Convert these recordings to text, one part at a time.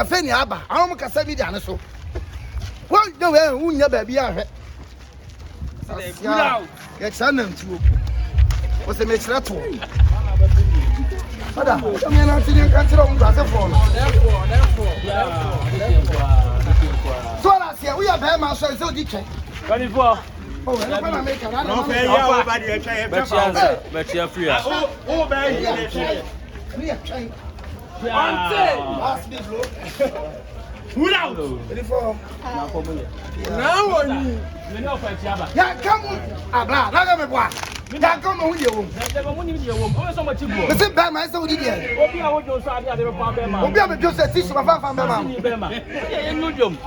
Feni aba awon ka se media ne so kwa de we unya ba bi ahwe ya chana ntuo o se me kira to ada me na tini kan tira on gbase fo no so la se we ya ba ma so se odi twen 24 oh na pa na me ka na no fe ya o ba de twen bet ya free o ba ya twen last big blow. Pull out. Now on. Ya come abla, na ga me boa. Ya come on you. Me se ba ma se odi dia. Obi a wo jo so ade ade pa be ma. Obi a me jo se tissue ba fa be ma. E nu jom.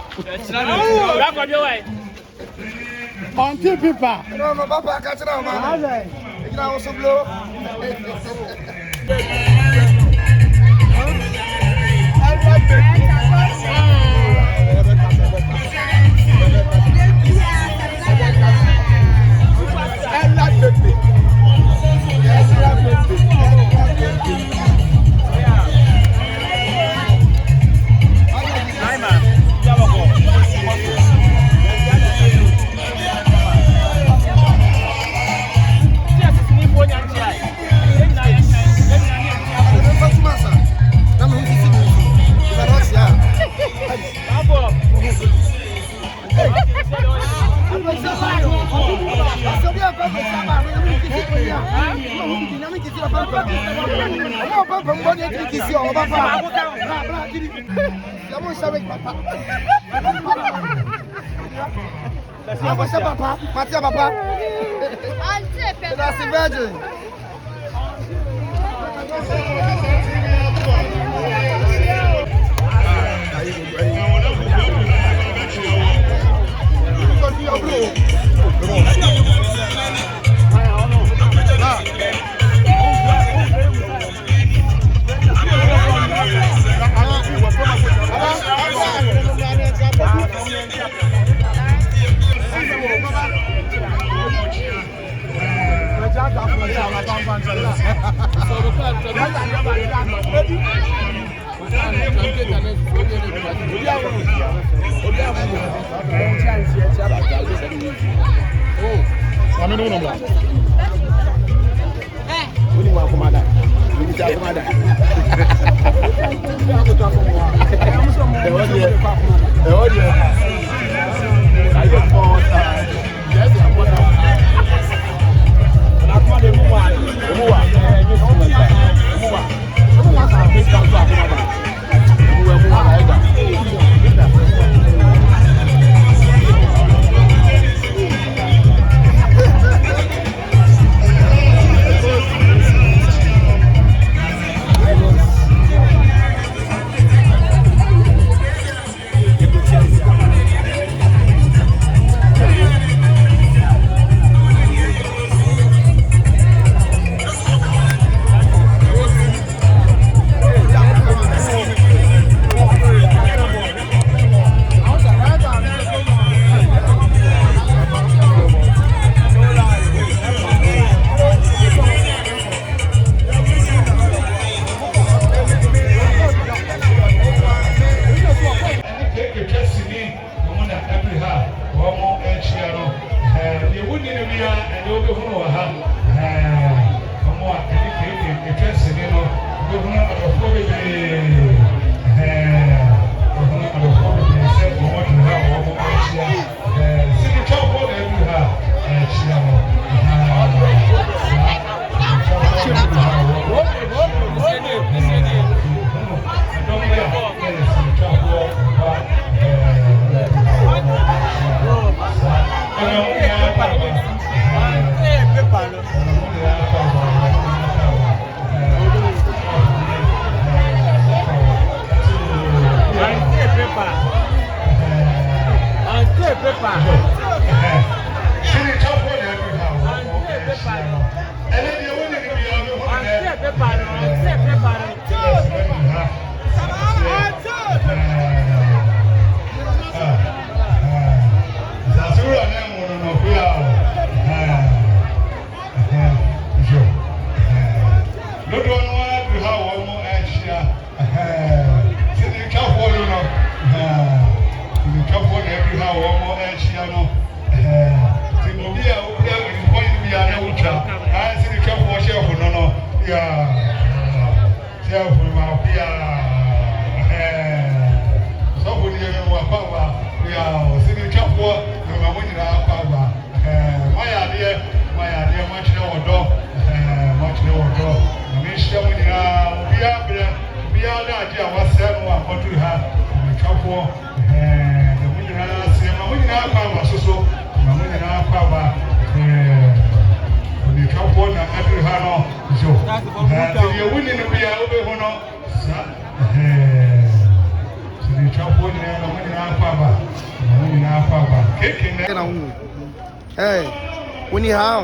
Ra ko jo wai. On two people. No no papa ka tira ma. E kira wo so blow. Papa. That's the virgin.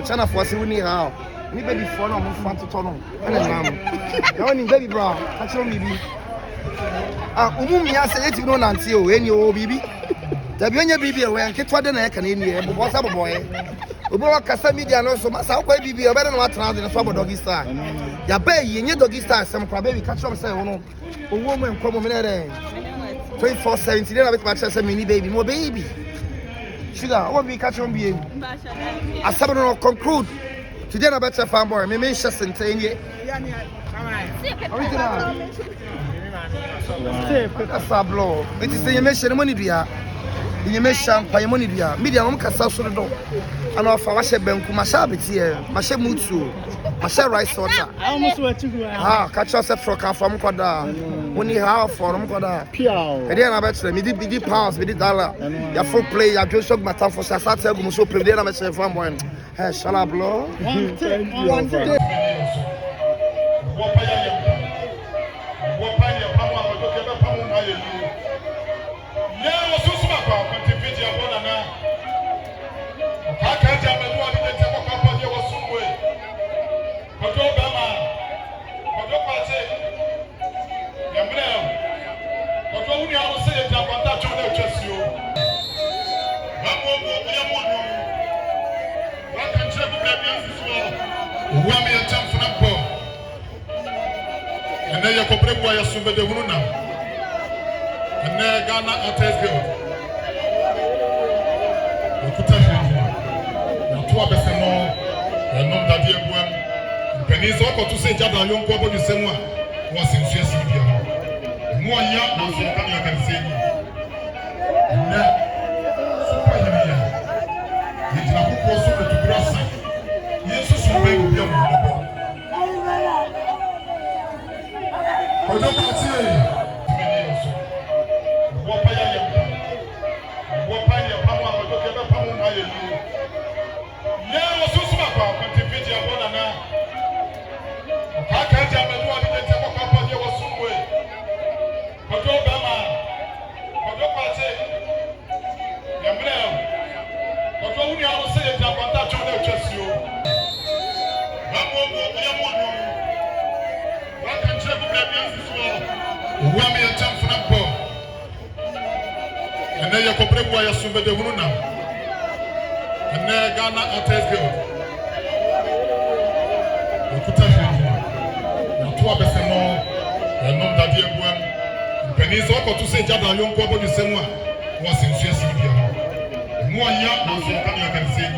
China for us, we need how. Me baby for no, I'm fat to turn on. And then now you baby bro, catch on baby. Umumi say you know nanti o, any o baby. Dabi onye baby we an ketwa de na eka na eni e, bo sa boy. Obo wa kasa media no so masa kwa baby o be na wat na de so doggy star. Ya be yi nye doggy star sem kwa baby catch on say no. Owo mo enko mo me na 24/7 dey na bet ma say me ni baby, mo baby. Sugar, what we catch on being? I said, no, conclude. Today, I better farm boy. Me mention something. That's a blow. It is the mention money, dear. The mention by money, dear. Media, I'm cast out the door. And off I shall bank my shabby here. My share mutsu. My share rice water. I almost went to go. Catch yourself for from Kwada. Money how for Kwada. And then I bet me did pounds, we did dollar. Your full play, I just shook my time for Saturday. I'm so pretty. I'm a farm boy. Hey, shall I blow? One day. And then you comprehend why you assume the woman now. And then Ghana attest guild. You could tell you. You two are best more. You know that you are. Pennies or to say Jabba young couple the same one. Was in Swiss India. More young than you can say. And then, surprise me. You did not go so to grass. Yes, so many young people. Kwadwo Kwakye wopaya pamo akodo ke be pamo ma ye ni ya osusuma kwa kontifiti abona na aka ja medu ade te ko papa de wosumwe Kwadwo Kwakye yamre Kwadwo uni awo se ye ta kwanta cho na twasio bamo ya mono Wami and Tam Franco. And then you comprehend why you assume the woman now. And then Ghana attest guild. You could tell you. You two are best more. You know that you are. Pennies or to say Jabba young couple the same one. Was in Swiss India. More young than you can say.